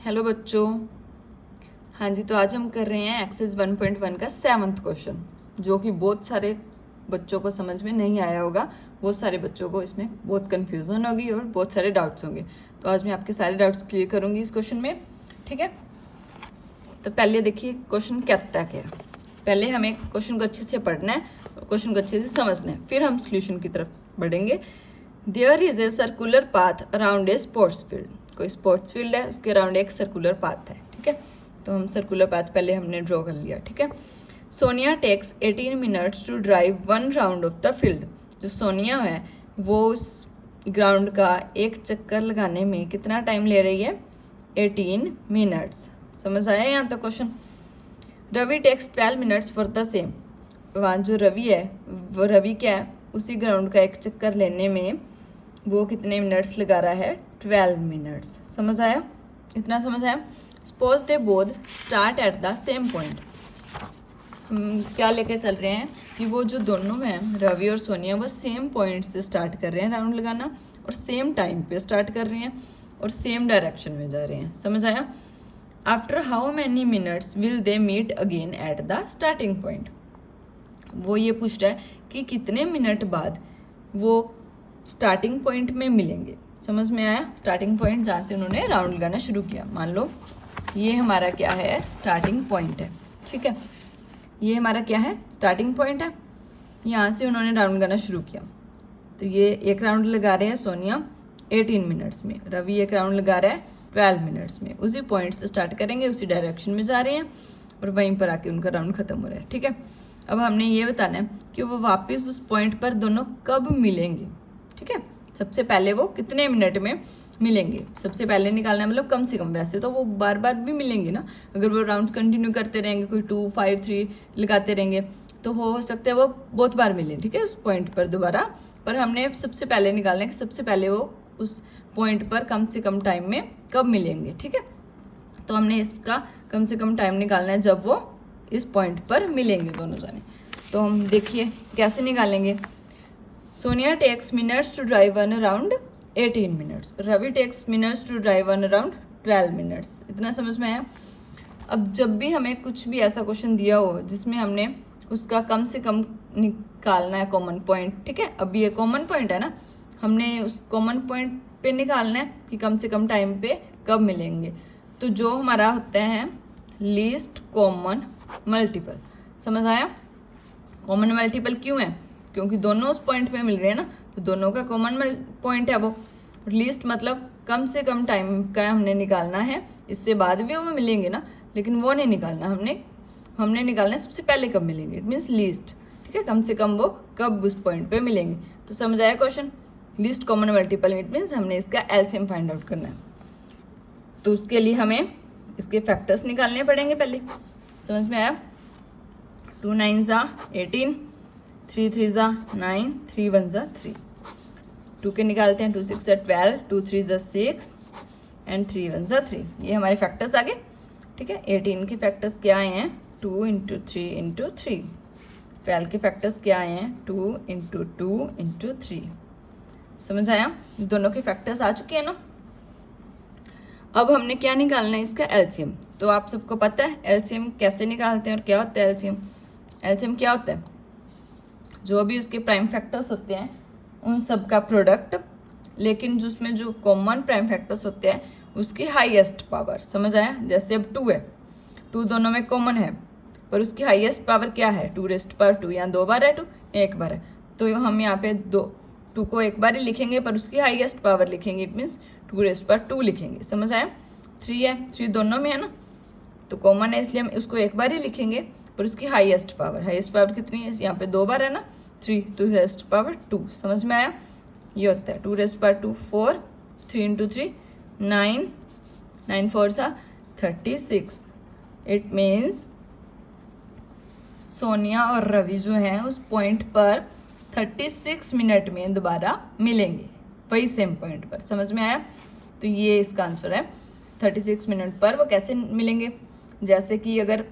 Hello बच्चों। हाँ जी, तो आज हम कर रहे हैं एक्सरसाइज 1.1 का 7th क्वेश्चन, जो कि बहुत सारे बच्चों को समझ में नहीं आया होगा। बहुत सारे बच्चों को इसमें बहुत कन्फ्यूजन होगी और बहुत सारे डाउट्स होंगे। तो आज मैं आपके सारे डाउट्स क्लियर करूँगी इस क्वेश्चन में, ठीक है। तो पहले देखिए क्वेश्चन कहता क्या है। पहले हमें क्वेश्चन को अच्छे से पढ़ना है, क्वेश्चन को अच्छे से समझना है, फिर हम सोल्यूशन की तरफ बढ़ेंगे। There is a circular path around a sports field. कोई स्पोर्ट्स फील्ड है, उसके अराउंड एक सर्कुलर पाथ है, ठीक है। तो हम सर्कुलर पाथ पहले हमने ड्रॉ कर लिया, ठीक है। Sonia takes 18 minutes to drive 1 round of the field. जो सोनिया है वो उस ग्राउंड का एक चक्कर लगाने में कितना टाइम ले रही है? 18 मिनट्स। समझ आया यहाँ तक question. Ravi takes 12 minutes for the same. वहाँ जो रवि है वो रवि क्या है, उसी ग्राउंड का एक चक्कर लेने में वो कितने मिनट्स लगा रहा है? 12 मिनट्स। समझ आया? इतना समझ आया। Suppose they both start at the same point. क्या लेके चल रहे हैं कि वो जो दोनों हैं रवि और सोनिया, वो सेम पॉइंट से स्टार्ट कर रहे हैं राउंड लगाना, और सेम टाइम पे स्टार्ट कर रहे हैं और सेम डायरेक्शन में जा रहे हैं। समझ आया? After how many minutes will they meet again at the starting point. वो ये पूछ रहा है कि कितने मिनट बाद वो स्टार्टिंग पॉइंट में मिलेंगे। समझ में आया? स्टार्टिंग पॉइंट जहाँ से उन्होंने राउंड लगाना शुरू किया। मान लो ये हमारा क्या है? स्टार्टिंग पॉइंट है, ठीक है। ये हमारा क्या है? स्टार्टिंग पॉइंट है। यहाँ से उन्होंने राउंड लगाना शुरू किया। तो ये एक राउंड लगा रहे हैं सोनिया 18 मिनट्स में, रवि एक राउंड लगा रहा है 12 मिनट्स में। उसी पॉइंट से स्टार्ट करेंगे, उसी डायरेक्शन में जा रहे हैं और वहीं पर आके उनका राउंड खत्म हो रहा है, ठीक है। अब हमने ये बताना है कि वो वापस उस पॉइंट पर दोनों कब मिलेंगे, ठीक है। सबसे पहले वो कितने मिनट में मिलेंगे, सबसे पहले निकालना है, मतलब कम से कम। वैसे तो वो बार बार भी मिलेंगे ना, अगर वो राउंड्स कंटिन्यू करते रहेंगे, कोई 2, 5, 3 लगाते रहेंगे तो हो सकता है वो बहुत बार मिले, ठीक है, उस पॉइंट पर दोबारा। पर हमने सबसे पहले निकालना है कि सबसे पहले वो उस पॉइंट पर कम से कम टाइम में कब मिलेंगे, ठीक है। तो हमने इसका कम से कम टाइम निकालना है जब वो इस पॉइंट पर मिलेंगे दोनों जाने। तो हम देखिए कैसे निकालेंगे। Sonia takes minutes to drive 1 around 18 minutes, Ravi takes minutes to drive 1 around 12 minutes. इतना समझ में आया? अब जब भी हमें कुछ भी ऐसा क्वेश्चन दिया हो जिसमें हमने उसका कम से कम निकालना है कॉमन पॉइंट, ठीक है। अब ये कॉमन पॉइंट है ना, हमने उस कॉमन पॉइंट पे निकालना है कि कम से कम टाइम पे कब मिलेंगे। तो जो हमारा होता है लीस्ट कॉमन मल्टीपल। समझ आया? कॉमन मल्टीपल क्यों है? क्योंकि दोनों उस पॉइंट पे मिल रहे हैं ना, तो दोनों का कॉमन पॉइंट है वो। लीस्ट मतलब कम से कम टाइम का हमने निकालना है, इससे बाद भी वो मिलेंगे ना, लेकिन वो नहीं निकालना हमने निकालना है सबसे पहले कब मिलेंगे। इट मीन्स लीस्ट, ठीक है, कम से कम वो कब उस पॉइंट पे मिलेंगे। तो समझ आया question? Least common multiple it means हमने इसका एलसीएम फाइंड आउट करना है। तो उसके लिए हमें इसके फैक्टर्स निकालने पड़ेंगे पहले। समझ में आया? 2 9 ज़ा 18, 3 3 ज़ा 9, 3 1 ज़ा 3। 2 के निकालते हैं, 2 6 ज़ा 12, 2 3 ज़ा 6 एंड 3 1 ज़ा 3। ये हमारे फैक्टर्स आ गए, ठीक है। 18 के फैक्टर्स क्या आए हैं? 2 इंटू 3 इंटू 3। 12 के फैक्टर्स क्या आए हैं? 2 इंटू 2 इंटू 3। समझ आया? दोनों के फैक्टर्स आ चुके हैं ना। अब हमने क्या निकालना है? इसका एलसीएम। तो आप सबको पता है एलसीएम कैसे निकालते हैं और क्या होता है एलसीएम। एलसीएम क्या होता है? जो भी उसके प्राइम फैक्टर्स होते हैं उन सब का प्रोडक्ट, लेकिन जिसमें जो कॉमन प्राइम फैक्टर्स होते हैं उसकी हाईएस्ट पावर। समझ आया? जैसे अब 2 है, 2 दोनों में कॉमन है, पर उसकी हाईएस्ट पावर क्या है? 2 रेस्ट पावर 2। यहाँ 2 बार है 2, एक बार है, तो हम यहाँ पे 2 को एक बार ही लिखेंगे, पर उसकी हाईएस्ट पावर लिखेंगे। इट मीन्स 2 रेस्ट पावर 2 लिखेंगे। समझ आया? 3 है, 3 दोनों में है ना, तो कॉमन है इसलिए हम उसको एक बार ही लिखेंगे, पर उसकी हाईएस्ट पावर कितनी है? यहाँ पे 2 बार है ना, 3, 2 रेस्ट पावर 2। समझ में आया? ये होता है 2 रेस्ट पावर 2 4, 3 इंटू 3 9, 9 4 सा 36। इट मीन्स सोनिया और रवि जो हैं उस पॉइंट पर 36 मिनट में दोबारा मिलेंगे, वही सेम पॉइंट पर। समझ में आया? तो ये इसका आंसर है। 36 मिनट पर वो कैसे मिलेंगे? जैसे कि अगर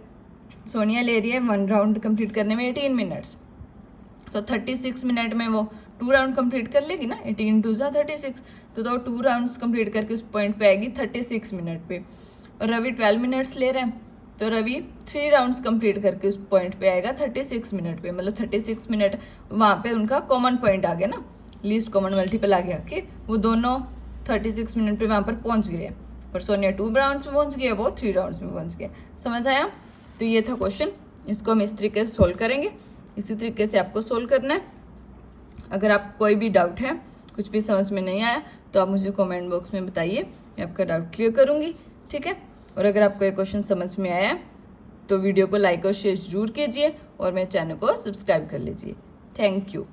सोनिया ले रही है 1 राउंड कंप्लीट करने में 18 मिनट्स, तो 36 मिनट में वो 2 राउंड कंप्लीट कर लेगी ना। 18 2 ज़ा 36, तो 2 राउंड्स कंप्लीट करके उस पॉइंट पे आएगी 36 मिनट पे। और रवि 12 मिनट्स ले रहे हैं, तो रवि 3 राउंड्स कंप्लीट करके उस पॉइंट पे आएगा 36 मिनट पे, मतलब 36 मिनट वहाँ पे उनका कॉमन पॉइंट आ गया ना, लीस्ट कॉमन मल्टीपल आ गया कि वो दोनों 36 मिनट पे वहाँ पर पहुँच गए। पर सोनिया 2 राउंड्स में पहुँच गया, वो 3 राउंड्स में पहुँच गया। समझ आया? तो ये था क्वेश्चन, इसको हम इस तरीके से सोल्व करेंगे, इसी तरीके से आपको सोल्व करना है। अगर आप कोई भी डाउट है, कुछ भी समझ में नहीं आया, तो आप मुझे कमेंट बॉक्स में बताइए, मैं आपका डाउट क्लियर करूँगी, ठीक है। और अगर आपको ये क्वेश्चन समझ में आया तो वीडियो को लाइक और शेयर जरूर कीजिए और मेरे चैनल को सब्सक्राइब कर लीजिए। Thank you.